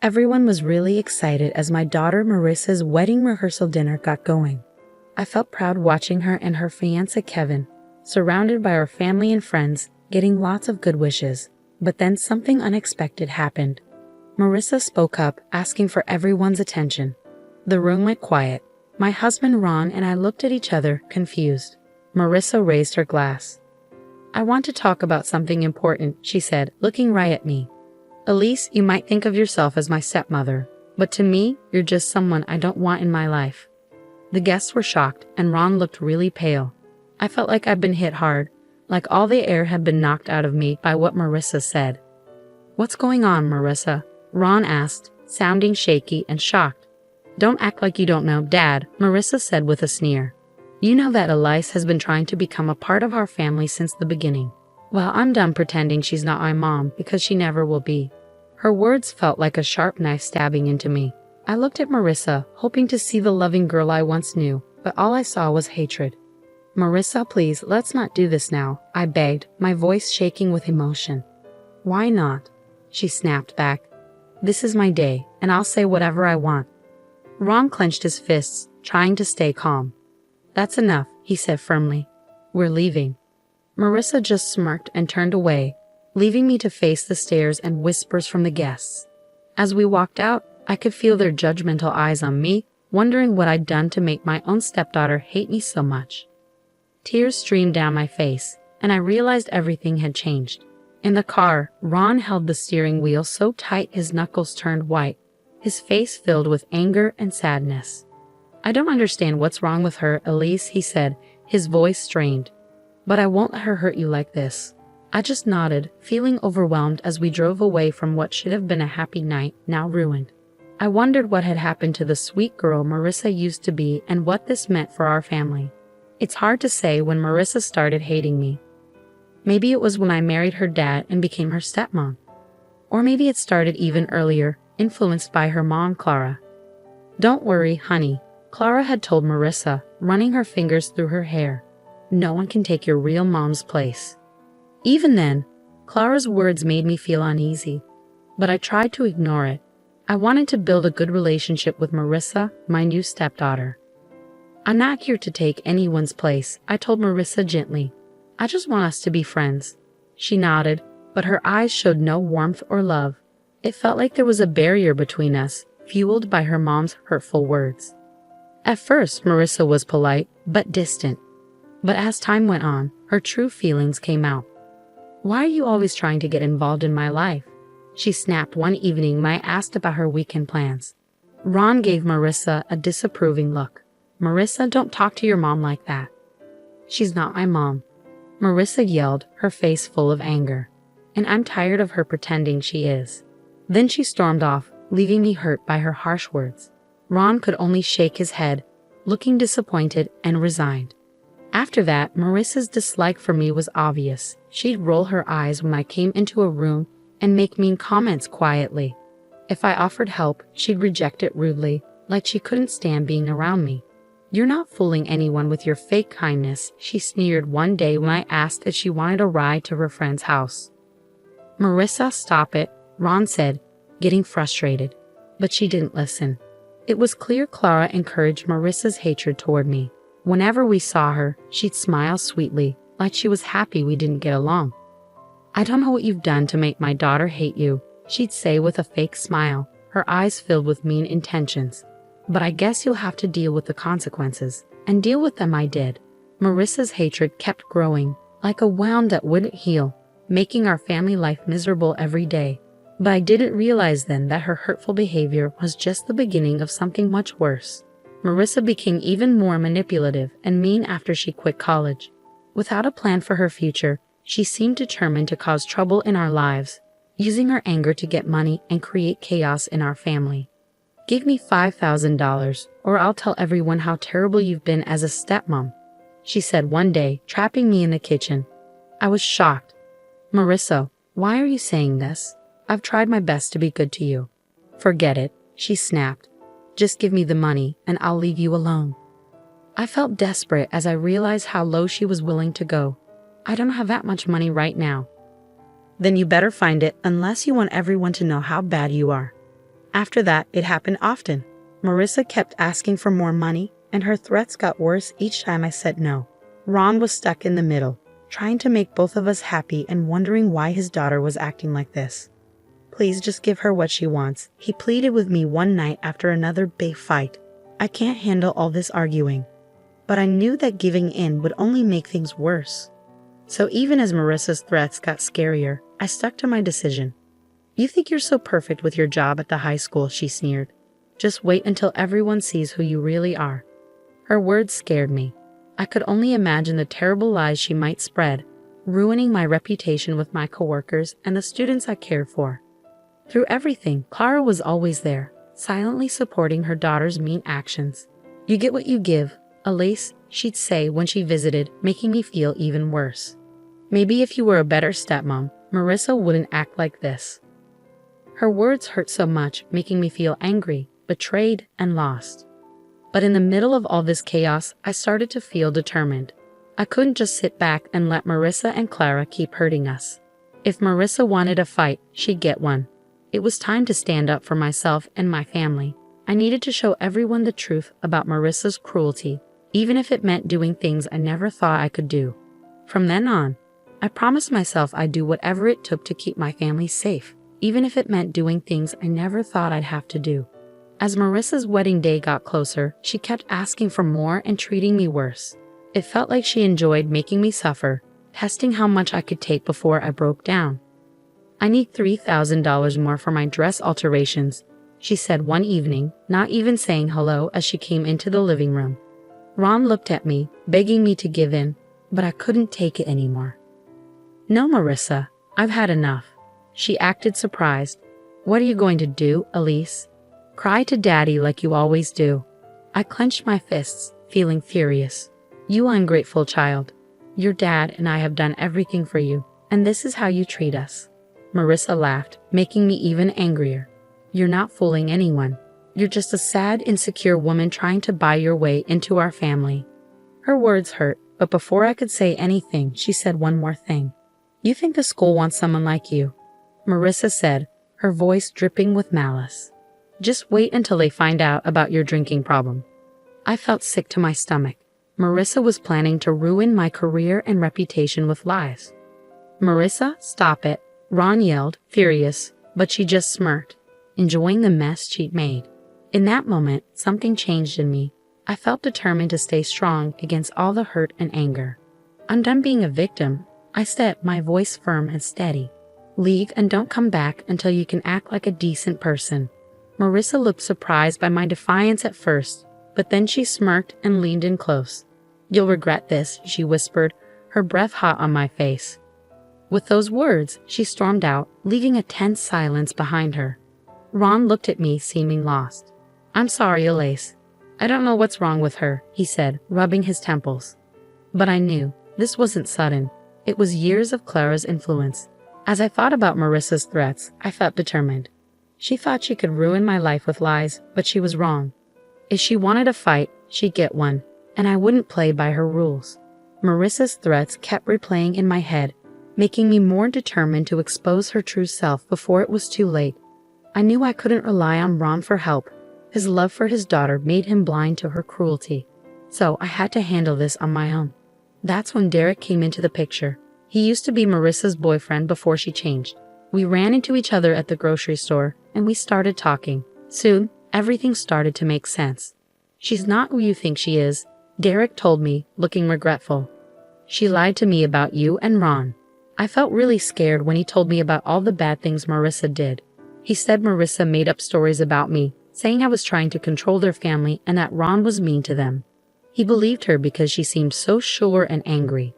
Everyone was really excited as my daughter Marissa's wedding rehearsal dinner got going. I felt proud watching her and her fiancé Kevin, surrounded by our family and friends, getting lots of good wishes. But then something unexpected happened. Marissa spoke up, asking for everyone's attention. The room went quiet. My husband Ron and I looked at each other, confused. Marissa raised her glass. "I want to talk about something important," she said, looking right at me. "Elise, you might think of yourself as my stepmother, but to me, you're just someone I don't want in my life." The guests were shocked, and Ron looked really pale. I felt like I'd been hit hard, like all the air had been knocked out of me by what Marissa said. "What's going on, Marissa?" Ron asked, sounding shaky and shocked. "Don't act like you don't know, Dad," Marissa said with a sneer. "You know that Elise has been trying to become a part of our family since the beginning. Well, I'm done pretending she's not my mom because she never will be." Her words felt like a sharp knife stabbing into me. I looked at Marissa, hoping to see the loving girl I once knew, but all I saw was hatred. "Marissa, please, let's not do this now," I begged, my voice shaking with emotion. "Why not?" she snapped back. "This is my day, and I'll say whatever I want." Ron clenched his fists, trying to stay calm. "That's enough," he said firmly. "We're leaving." Marissa just smirked and turned away, leaving me to face the stares and whispers from the guests. As we walked out, I could feel their judgmental eyes on me, wondering what I'd done to make my own stepdaughter hate me so much. Tears streamed down my face, and I realized everything had changed. In the car, Ron held the steering wheel so tight his knuckles turned white, his face filled with anger and sadness. "I don't understand what's wrong with her, Elise," he said, his voice strained. "But I won't let her hurt you like this." I just nodded, feeling overwhelmed as we drove away from what should have been a happy night, now ruined. I wondered what had happened to the sweet girl Marissa used to be and what this meant for our family. It's hard to say when Marissa started hating me. Maybe it was when I married her dad and became her stepmom. Or maybe it started even earlier, influenced by her mom, Clara. "Don't worry, honey," Clara had told Marissa, running her fingers through her hair. "No one can take your real mom's place." Even then, Clara's words made me feel uneasy, but I tried to ignore it. I wanted to build a good relationship with Marissa, my new stepdaughter. "I'm not here to take anyone's place," I told Marissa gently. "I just want us to be friends." She nodded, but her eyes showed no warmth or love. It felt like there was a barrier between us, fueled by her mom's hurtful words. At first, Marissa was polite, but distant. But as time went on, her true feelings came out. "Why are you always trying to get involved in my life?" she snapped one evening when I asked about her weekend plans. Ron gave Marissa a disapproving look. "Marissa, don't talk to your mom like that." "She's not my mom," Marissa yelled, her face full of anger. "And I'm tired of her pretending she is." Then she stormed off, leaving me hurt by her harsh words. Ron could only shake his head, looking disappointed and resigned. After that, Marissa's dislike for me was obvious. She'd roll her eyes when I came into a room and make mean comments quietly. If I offered help, she'd reject it rudely, like she couldn't stand being around me. "You're not fooling anyone with your fake kindness," she sneered one day when I asked if she wanted a ride to her friend's house. "Marissa, stop it," Ron said, getting frustrated. But she didn't listen. It was clear Clara encouraged Marissa's hatred toward me. Whenever we saw her, she'd smile sweetly, like she was happy we didn't get along. "I don't know what you've done to make my daughter hate you," she'd say with a fake smile, her eyes filled with mean intentions. "But I guess you'll have to deal with the consequences." And deal with them I did. Marissa's hatred kept growing, like a wound that wouldn't heal, making our family life miserable every day. But I didn't realize then that her hurtful behavior was just the beginning of something much worse. Marissa became even more manipulative and mean after she quit college. Without a plan for her future, she seemed determined to cause trouble in our lives, using her anger to get money and create chaos in our family. "Give me $5,000, or I'll tell everyone how terrible you've been as a stepmom," she said one day, trapping me in the kitchen. I was shocked. "Marissa, why are you saying this? I've tried my best to be good to you." "Forget it," she snapped. "Just give me the money, and I'll leave you alone." I felt desperate as I realized how low she was willing to go. "I don't have that much money right now." "Then you better find it unless you want everyone to know how bad you are." After that, it happened often. Marissa kept asking for more money, and her threats got worse each time I said no. Ron was stuck in the middle, trying to make both of us happy and wondering why his daughter was acting like this. Please just give her what she wants, he pleaded with me one night after another big fight. I can't handle all this arguing. But I knew that giving in would only make things worse. So even as Marissa's threats got scarier, I stuck to my decision. You think you're so perfect with your job at the high school, she sneered. Just wait until everyone sees who you really are. Her words scared me. I could only imagine the terrible lies she might spread, ruining my reputation with my coworkers and the students I cared for. Through everything, Clara was always there, silently supporting her daughter's mean actions. You get what you give, Elise, she'd say when she visited, making me feel even worse. Maybe if you were a better stepmom, Marissa wouldn't act like this. Her words hurt so much, making me feel angry, betrayed, and lost. But in the middle of all this chaos, I started to feel determined. I couldn't just sit back and let Marissa and Clara keep hurting us. If Marissa wanted a fight, she'd get one. It was time to stand up for myself and my family. I needed to show everyone the truth about Marissa's cruelty, even if it meant doing things I never thought I could do. From then on, I promised myself I'd do whatever it took to keep my family safe, even if it meant doing things I never thought I'd have to do. As Marissa's wedding day got closer, she kept asking for more and treating me worse. It felt like she enjoyed making me suffer, testing how much I could take before I broke down. I need $3,000 more for my dress alterations, she said one evening, not even saying hello as she came into the living room. Ron looked at me, begging me to give in, but I couldn't take it anymore. No, Marissa, I've had enough. She acted surprised. What are you going to do, Elise? Cry to Daddy like you always do. I clenched my fists, feeling furious. You ungrateful child. Your dad and I have done everything for you, and this is how you treat us. Marissa laughed, making me even angrier. You're not fooling anyone. You're just a sad, insecure woman trying to buy your way into our family. Her words hurt, but before I could say anything, she said one more thing. You think the school wants someone like you? Marissa said, her voice dripping with malice. Just wait until they find out about your drinking problem. I felt sick to my stomach. Marissa was planning to ruin my career and reputation with lies. Marissa, stop it, Ron yelled, furious, but she just smirked, enjoying the mess she'd made. In that moment, something changed in me. I felt determined to stay strong against all the hurt and anger. I'm done being a victim, I said, my voice firm and steady. Leave and don't come back until you can act like a decent person. Marissa looked surprised by my defiance at first, but then she smirked and leaned in close. You'll regret this, she whispered, her breath hot on my face. With those words, she stormed out, leaving a tense silence behind her. Ron looked at me, seeming lost. I'm sorry, Elise. I don't know what's wrong with her, he said, rubbing his temples. But I knew, this wasn't sudden. It was years of Clara's influence. As I thought about Marissa's threats, I felt determined. She thought she could ruin my life with lies, but she was wrong. If she wanted a fight, she'd get one, and I wouldn't play by her rules. Marissa's threats kept replaying in my head, making me more determined to expose her true self before it was too late. I knew I couldn't rely on Ron for help. His love for his daughter made him blind to her cruelty. So I had to handle this on my own. That's when Derek came into the picture. He used to be Marissa's boyfriend before she changed. We ran into each other at the grocery store, and we started talking. Soon, everything started to make sense. She's not who you think she is, Derek told me, looking regretful. She lied to me about you and Ron. I felt really scared when he told me about all the bad things Marissa did. He said Marissa made up stories about me, saying I was trying to control their family and that Ron was mean to them. He believed her because she seemed so sure and angry.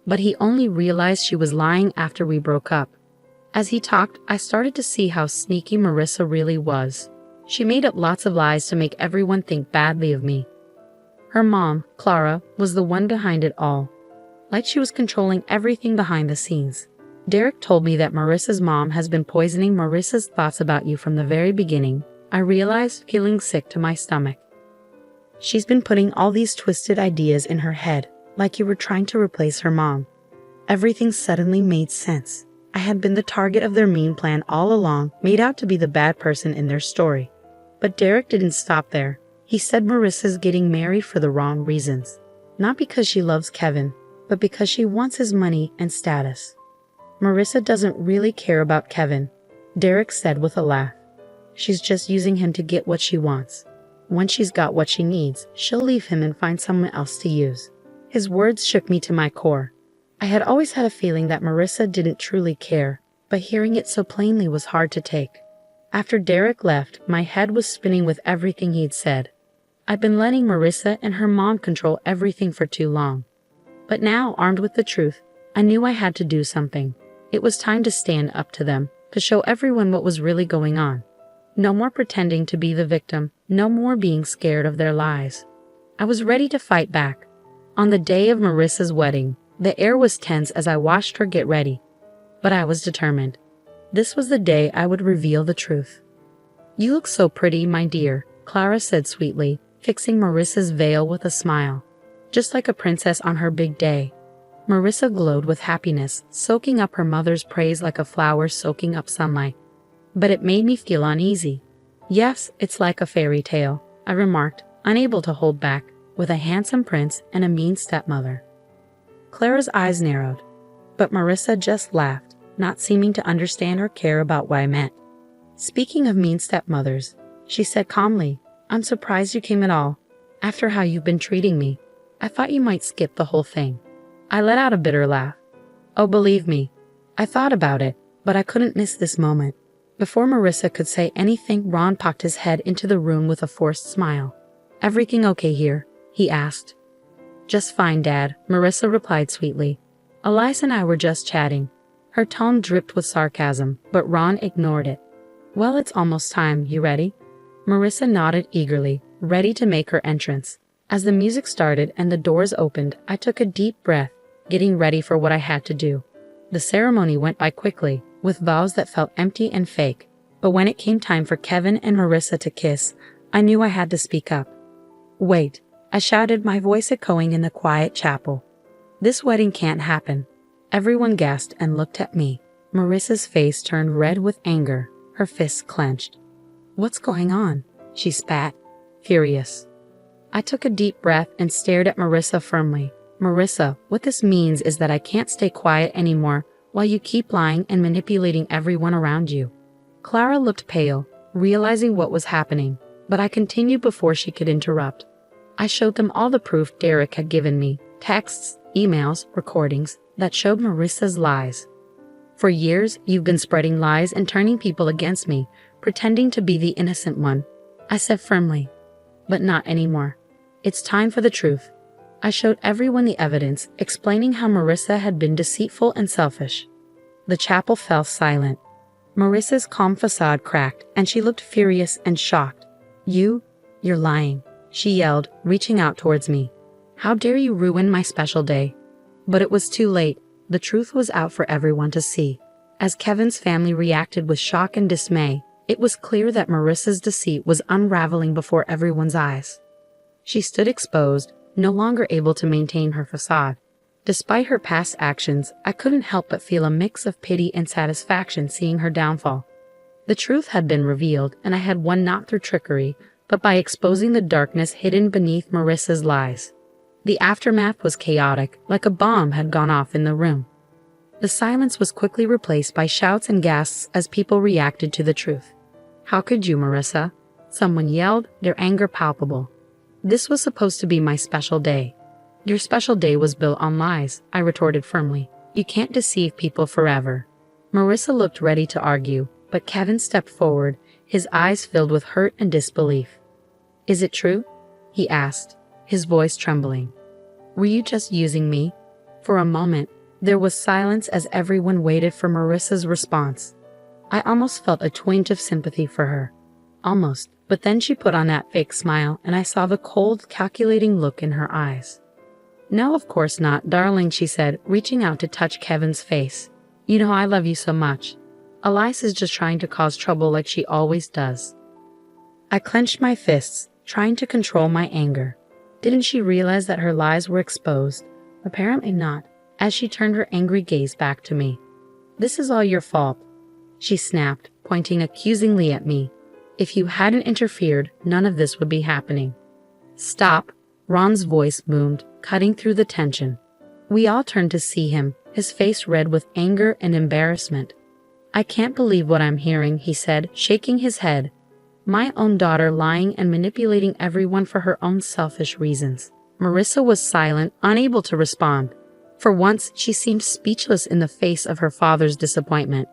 But he only realized she was lying after we broke up. As he talked, I started to see how sneaky Marissa really was. She made up lots of lies to make everyone think badly of me. Her mom, Clara, was the one behind it all. Like she was controlling everything behind the scenes. Derek told me that Marissa's mom has been poisoning Marissa's thoughts about you from the very beginning. I realized, feeling sick to my stomach. She's been putting all these twisted ideas in her head, like you were trying to replace her mom. Everything suddenly made sense. I had been the target of their mean plan all along, made out to be the bad person in their story. But Derek didn't stop there. He said Marissa's getting married for the wrong reasons. Not because she loves Kevin, but because she wants his money and status. Marissa doesn't really care about Kevin, Derek said with a laugh. She's just using him to get what she wants. Once she's got what she needs, she'll leave him and find someone else to use. His words shook me to my core. I had always had a feeling that Marissa didn't truly care, but hearing it so plainly was hard to take. After Derek left, my head was spinning with everything he'd said. I'd been letting Marissa and her mom control everything for too long. But now, armed with the truth, I knew I had to do something. It was time to stand up to them, to show everyone what was really going on. No more pretending to be the victim, no more being scared of their lies. I was ready to fight back. On the day of Marissa's wedding, the air was tense as I watched her get ready. But I was determined. This was the day I would reveal the truth. "You look so pretty, my dear," Clara said sweetly, fixing Marissa's veil with a smile. Just like a princess on her big day. Marissa glowed with happiness, soaking up her mother's praise like a flower soaking up sunlight. But it made me feel uneasy. "Yes, it's like a fairy tale," I remarked, unable to hold back, with a handsome prince and a mean stepmother. Clara's eyes narrowed, but Marissa just laughed, not seeming to understand or care about what I meant. "Speaking of mean stepmothers," she said calmly, "I'm surprised you came at all. After how you've been treating me, I thought you might skip the whole thing." I let out a bitter laugh. "Oh, believe me, I thought about it, but I couldn't miss this moment." Before Marissa could say anything, Ron popped his head into the room with a forced smile. "Everything okay here?" he asked. "Just fine, Dad," Marissa replied sweetly. "Elias and I were just chatting." Her tone dripped with sarcasm, but Ron ignored it. "Well, it's almost time. You ready?" Marissa nodded eagerly, ready to make her entrance. As the music started and the doors opened, I took a deep breath, getting ready for what I had to do. The ceremony went by quickly, with vows that felt empty and fake. But when it came time for Kevin and Marissa to kiss, I knew I had to speak up. "Wait," I shouted, my voice echoing in the quiet chapel. "This wedding can't happen." Everyone gasped and looked at me. Marissa's face turned red with anger, her fists clenched. "What's going on?" she spat, furious. I took a deep breath and stared at Marissa firmly. "Marissa, what this means is that I can't stay quiet anymore while you keep lying and manipulating everyone around you." Clara looked pale, realizing what was happening, but I continued before she could interrupt. I showed them all the proof Derek had given me, texts, emails, recordings, that showed Marissa's lies. "For years, you've been spreading lies and turning people against me, pretending to be the innocent one," I said firmly. "But not anymore. It's time for the truth." I showed everyone the evidence, explaining how Marissa had been deceitful and selfish. The chapel fell silent. Marissa's calm facade cracked, and she looked furious and shocked. You're lying," she yelled, reaching out towards me. "How dare you ruin my special day?" But it was too late. The truth was out for everyone to see. As Kevin's family reacted with shock and dismay, it was clear that Marissa's deceit was unraveling before everyone's eyes. She stood exposed, no longer able to maintain her facade. Despite her past actions, I couldn't help but feel a mix of pity and satisfaction seeing her downfall. The truth had been revealed, and I had won not through trickery, but by exposing the darkness hidden beneath Marissa's lies. The aftermath was chaotic, like a bomb had gone off in the room. The silence was quickly replaced by shouts and gasps as people reacted to the truth. "How could you, Marissa?" someone yelled, their anger palpable. "This was supposed to be my special day." "Your special day was built on lies," I retorted firmly. "You can't deceive people forever." Marissa looked ready to argue, but Kevin stepped forward, his eyes filled with hurt and disbelief. "Is it true?" he asked, his voice trembling. "Were you just using me?" For a moment, there was silence as everyone waited for Marissa's response. I almost felt a twinge of sympathy for her. Almost, but then she put on that fake smile and I saw the cold, calculating look in her eyes. "No, of course not, darling," she said, reaching out to touch Kevin's face. "You know I love you so much. Elias is just trying to cause trouble like she always does." I clenched my fists, trying to control my anger. Didn't she realize that her lies were exposed? Apparently not, as she turned her angry gaze back to me. This is all your fault, she snapped, pointing accusingly at me. If you hadn't interfered, none of this would be happening. Stop, Ron's voice boomed, cutting through the tension. We all turned to see him, his face red with anger and embarrassment. I can't believe what I'm hearing, he said, shaking his head. My own daughter lying and manipulating everyone for her own selfish reasons. Marissa was silent, unable to respond. For once, she seemed speechless in the face of her father's disappointment.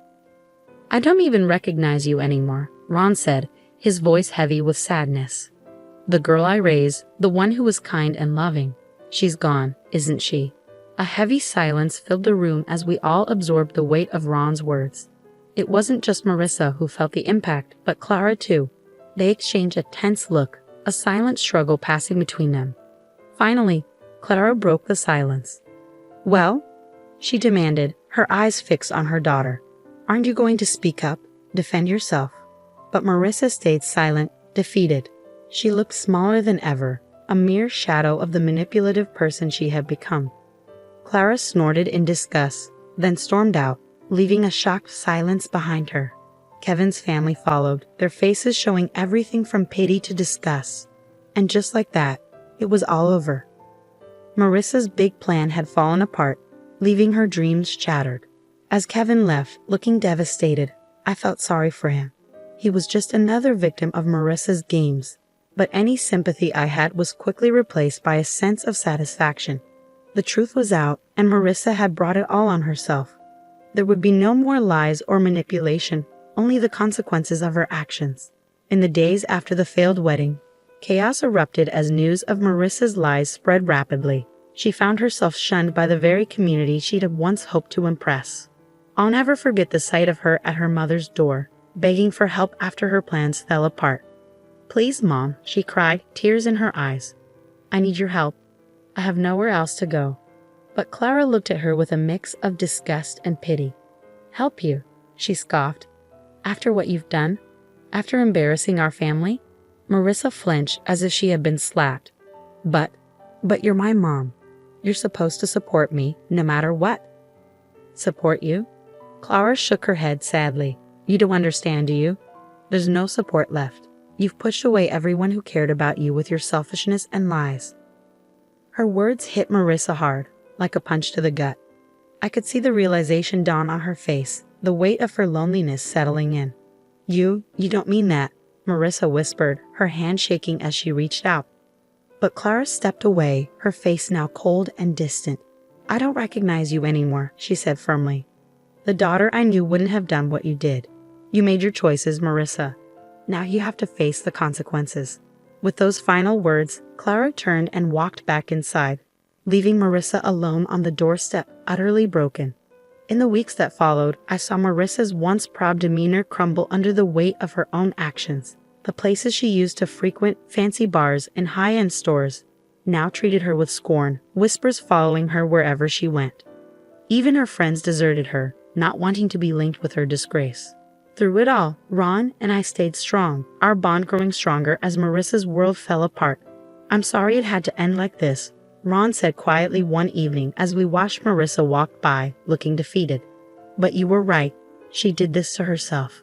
I don't even recognize you anymore, Ron said, his voice heavy with sadness. The girl I raised, the one who was kind and loving, she's gone, isn't she? A heavy silence filled the room as we all absorbed the weight of Ron's words. It wasn't just Marissa who felt the impact, but Clara too. They exchanged a tense look, a silent struggle passing between them. Finally, Clara broke the silence. Well? She demanded, her eyes fixed on her daughter. Aren't you going to speak up, defend yourself? But Marissa stayed silent, defeated. She looked smaller than ever, a mere shadow of the manipulative person she had become. Clara snorted in disgust, then stormed out, leaving a shocked silence behind her. Kevin's family followed, their faces showing everything from pity to disgust. And just like that, it was all over. Marissa's big plan had fallen apart, leaving her dreams shattered. As Kevin left, looking devastated, I felt sorry for him. He was just another victim of Marissa's games. But any sympathy I had was quickly replaced by a sense of satisfaction. The truth was out, and Marissa had brought it all on herself. There would be no more lies or manipulation, only the consequences of her actions. In the days after the failed wedding, chaos erupted as news of Marissa's lies spread rapidly. She found herself shunned by the very community she'd once hoped to impress. I'll never forget the sight of her at her mother's door, begging for help after her plans fell apart. Please, Mom, she cried, tears in her eyes. I need your help. I have nowhere else to go. But Clara looked at her with a mix of disgust and pity. Help you, she scoffed. After what you've done? After embarrassing our family? Marissa flinched as if she had been slapped. But you're my mom. You're supposed to support me, no matter what. Support you? Clara shook her head sadly. You don't understand, do you? There's no support left. You've pushed away everyone who cared about you with your selfishness and lies. Her words hit Marissa hard, like a punch to the gut. I could see the realization dawn on her face, the weight of her loneliness settling in. You don't mean that, Marissa whispered, her hand shaking as she reached out. But Clara stepped away, her face now cold and distant. I don't recognize you anymore, she said firmly. The daughter I knew wouldn't have done what you did. You made your choices, Marissa. Now you have to face the consequences. With those final words, Clara turned and walked back inside, leaving Marissa alone on the doorstep, utterly broken. In the weeks that followed, I saw Marissa's once proud demeanor crumble under the weight of her own actions. The places she used to frequent, fancy bars and high-end stores, now treated her with scorn, whispers following her wherever she went. Even her friends deserted her, not wanting to be linked with her disgrace. Through it all, Ron and I stayed strong, our bond growing stronger as Marissa's world fell apart. I'm sorry it had to end like this, Ron said quietly one evening as we watched Marissa walk by, looking defeated. But you were right, she did this to herself.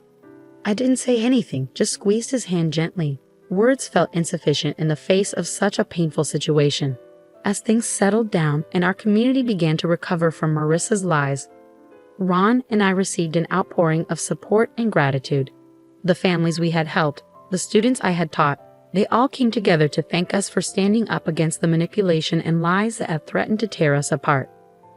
I didn't say anything, just squeezed his hand gently. Words felt insufficient in the face of such a painful situation. As things settled down and our community began to recover from Marissa's lies, Ron and I received an outpouring of support and gratitude. The families we had helped, the students I had taught, they all came together to thank us for standing up against the manipulation and lies that had threatened to tear us apart.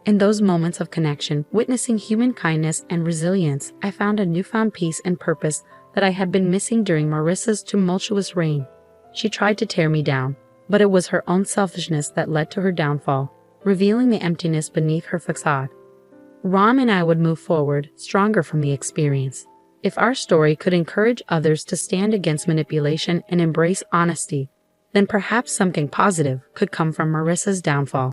In those moments of connection, witnessing human kindness and resilience, I found a newfound peace and purpose that I had been missing during Marissa's tumultuous reign. She tried to tear me down, but it was her own selfishness that led to her downfall, revealing the emptiness beneath her facade. Ron and I would move forward, stronger from the experience. If our story could encourage others to stand against manipulation and embrace honesty, then perhaps something positive could come from Marissa's downfall.